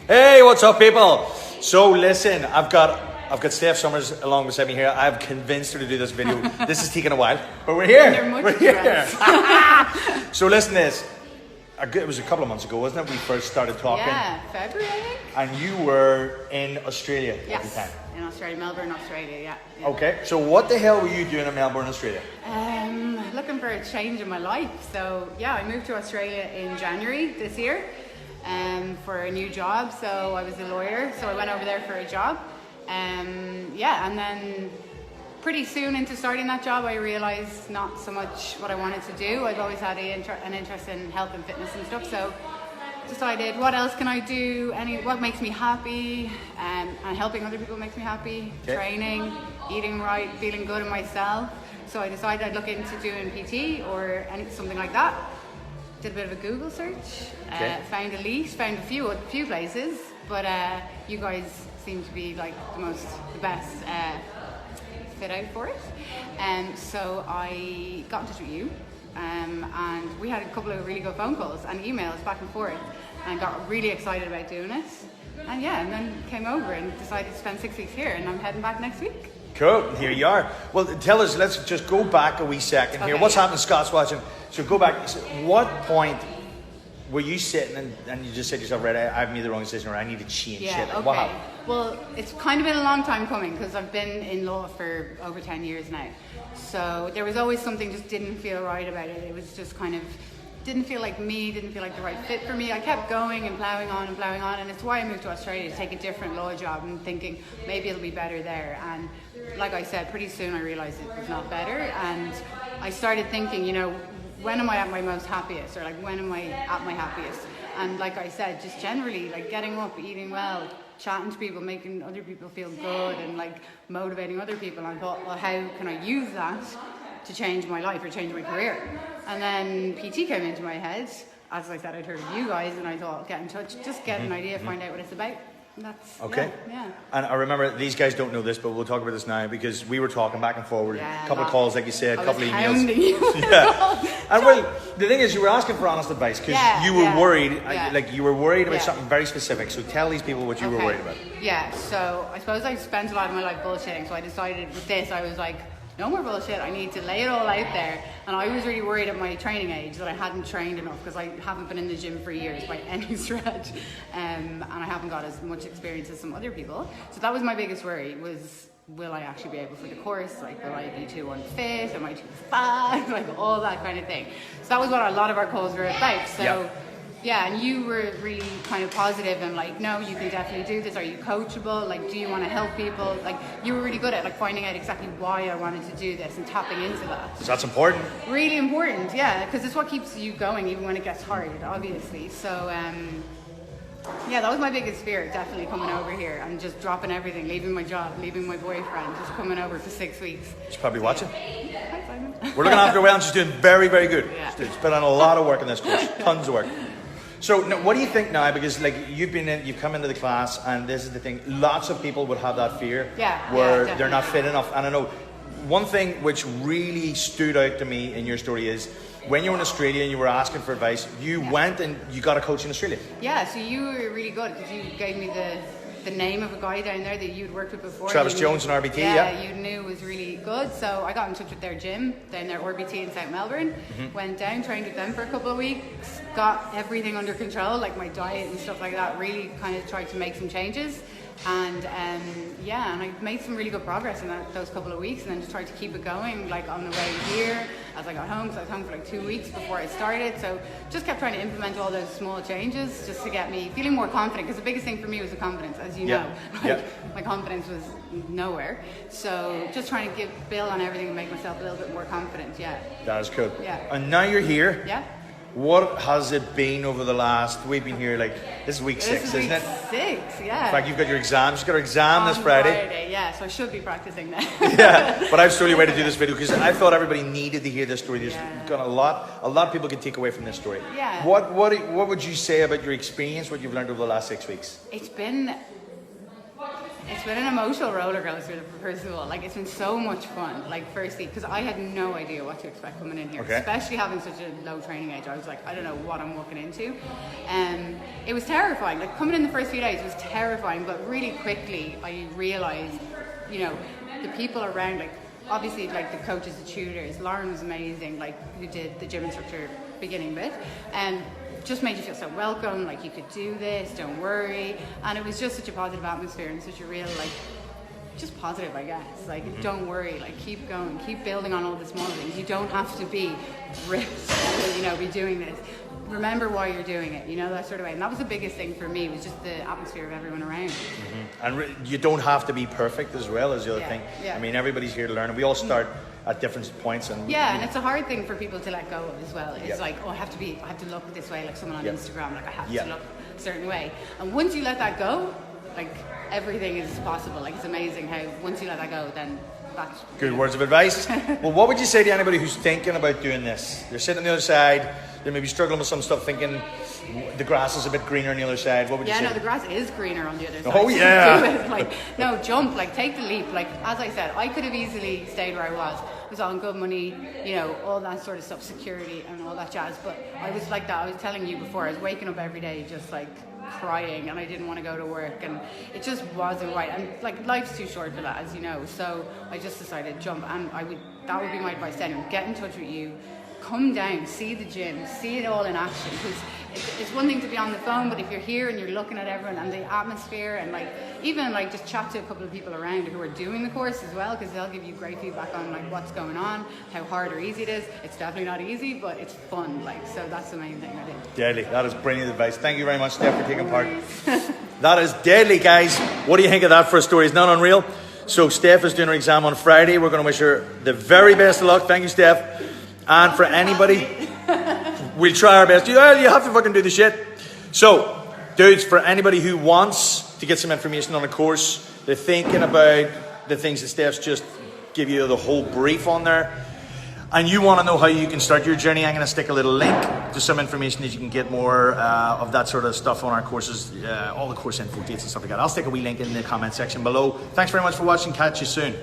Hey, what's up, people? So listen, I've got Steph Summers along beside me here. I've convinced her to do this video. This is taking a while, but we're here. We're here. So listen to this. It was a couple of months ago, wasn't it? We first started talking. Yeah, February, I think. And you were in Australia at the time. In Australia, Melbourne, Australia, yeah. Okay, so what the hell were you doing in Melbourne, Australia? Looking for a change in my life. So yeah, I moved to Australia in January this year for a new job. So I was a lawyer, so I went over there for a job. And then pretty soon into starting that job, I realised not so much what I wanted to do. I've always had an interest in health and fitness and stuff. So decided, what else can I do? What makes me happy? And helping other people makes me happy. Okay. Training, eating right, feeling good in myself. So I decided I'd look into doing PT or something like that. Did a bit of a Google search. Okay. Found a few places, but you guys seem to be like the best fit out for it. So I got in touch with you. And we had a couple of really good phone calls and emails back and forth, and got really excited about doing it. And then came over and decided to spend 6 weeks here, and I'm heading back next week. Cool, here you are. Well, tell us, let's just go back a wee second here. What's happening? Scott's watching. So go back. What point were you sitting and you just said to yourself, right, I've made the wrong decision, or I need to change shit? Like, what happened? Well, it's kind of been a long time coming because I've been in law for over 10 years now. So there was always something just didn't feel right about it. It was just kind of didn't feel like me, didn't feel like the right fit for me. I kept going and ploughing on, and it's why I moved to Australia to take a different law job and thinking maybe it'll be better there. And like I said, pretty soon I realized it was not better, and I started thinking, when am I at my most happiest, or like when am I at my happiest? And like I said, just generally like getting up, eating well, chatting to people, making other people feel good, and like motivating other people. And I thought, well, how can I use that to change my life or change my career? And then PT came into my head. As I said, I'd heard of you guys, and I thought, get in touch, just get an idea, find out what it's about. And that's okay. Yeah. And I remember, these guys don't know this, but we'll talk about this now, because we were talking back and forward, a couple of calls, like you said, a couple of emails. And well, the thing is, you were asking for honest advice because you were worried, you were worried about something very specific. So tell these people what you were worried about. Yeah, so I suppose I spent a lot of my life bullshitting. So I decided with this, I was like, no more bullshit. I need to lay it all out there. And I was really worried at my training age that I hadn't trained enough, because I haven't been in the gym for years by any stretch. And I haven't got as much experience as some other people. So that was my biggest worry, was will I actually be able for the course? Like, will I be too unfit? Am I too fat? Like all that kind of thing. So that was what a lot of our calls were about. So yeah, and you were really kind of positive and like, no, you can definitely do this. Are you coachable? Like, do you want to help people? Like, you were really good at like finding out exactly why I wanted to do this and tapping into that. So that's important. Really important, yeah, because it's what keeps you going even when it gets hard, obviously. So, yeah, that was my biggest fear, definitely coming over here and just dropping everything, leaving my job, leaving my boyfriend, just coming over for 6 weeks. She's probably watching. Hi, Simon. We're looking after her well, and she's doing very, very good. Yeah. She's put on a lot of work in this course, tons of work. So now, what do you think now? Because like you've come into the class, and this is the thing. Lots of people would have that fear, where they're not fit enough. And I know one thing which really stood out to me in your story is when you were in Australia and you were asking for advice, you went and you got a coach in Australia. Yeah, so you were really good because you gave me the name of a guy down there that you'd worked with before. Travis Jones in RBT, you knew was really good. So I got in touch with their gym down there, RBT in South Melbourne. Went down, trained with them for a couple of weeks, got everything under control, like my diet and stuff like that. Really kind of tried to make some changes. And and I made some really good progress in those couple of weeks, and then just tried to keep it going, like on the way here as I got home, because I was home for like 2 weeks before I started. So just kept trying to implement all those small changes just to get me feeling more confident, because the biggest thing for me was the confidence, as you know. My confidence was nowhere. So just trying to build on everything and make myself a little bit more confident. That is cool. Yeah. And now you're here. Yeah. What has it been over the last, we've been here like, this is week 6, isn't it? 6, yeah. In fact, you've got your exam. You've got your exam this Friday. Yeah, so I should be practicing now. Yeah, but I've slowly waited to do this video because I thought everybody needed to hear this story. There's got a lot of people can take away from this story. Yeah. What would you say about your experience, what you've learned over the last 6 weeks? It's been It's been an emotional roller coaster, first of all. Like, it's been so much fun. Like, firstly, because I had no idea what to expect coming in here, especially having such a low training age. I was like, I don't know what I'm walking into. It was terrifying. Like, coming in the first few days was terrifying, but really quickly I realized, you know, the people around, like, obviously, like, the coaches, the tutors. Lauren was amazing, like, who did the gym instructor beginning bit, and just made you feel so welcome, like you could do this, don't worry. And it was just such a positive atmosphere and such a real, like, just positive, I guess. Like, don't worry, like, keep going, keep building on all the small things. You don't have to be ripped to, you know, be doing this. Remember why you're doing it, you know, that sort of way. And that was the biggest thing for me, was just the atmosphere of everyone around. And you don't have to be perfect as well, as the other thing. I mean, everybody's here to learn, and we all start at different points. And and it's a hard thing for people to let go of as well. It's like, oh, I have to look this way, like someone on Instagram, like I have to look a certain way. And once you let that go, like, everything is possible. Like, it's amazing how once you let that go, then that's good words of advice. Well, what would you say to anybody who's thinking about doing this? They're sitting on the other side, they may be struggling with some stuff, thinking the grass is a bit greener on the other side. What would you say? Yeah, no, the grass is greener on the other side. Oh, yeah. Do it. Like, no, jump, like, take the leap. Like, as I said, I could have easily stayed where I was on good money, you know, all that sort of stuff, security and all that jazz. But I was like that. I was telling you before, I was waking up every day just like crying, and I didn't want to go to work, and it just wasn't right. And like, life's too short for that, as you know. So I just decided jump, and that would be my advice to anyone. Get in touch with you. Come down, see the gym, see it all in action, because it's one thing to be on the phone, but if you're here and you're looking at everyone and the atmosphere, and like, even like, just chat to a couple of people around who are doing the course as well, because they'll give you great feedback on like what's going on, how hard or easy it is. It's definitely not easy, but it's fun, like, so that's the main thing I think. Deadly. That is brilliant advice. Thank you very much, Steph, for taking part. That is deadly, guys. What do you think of that for a story? It's not unreal. So Steph is doing her exam on Friday. We're going to wish her the very best of luck. Thank you, Steph. And for anybody, we'll try our best. You have to fucking do the shit. So, dudes, for anybody who wants to get some information on the course, they're thinking about the things that Steph's just give you the whole brief on there, and you want to know how you can start your journey, I'm going to stick a little link to some information that you can get more of that sort of stuff on our courses, all the course info dates and stuff like that. I'll stick a wee link in the comment section below. Thanks very much for watching. Catch you soon.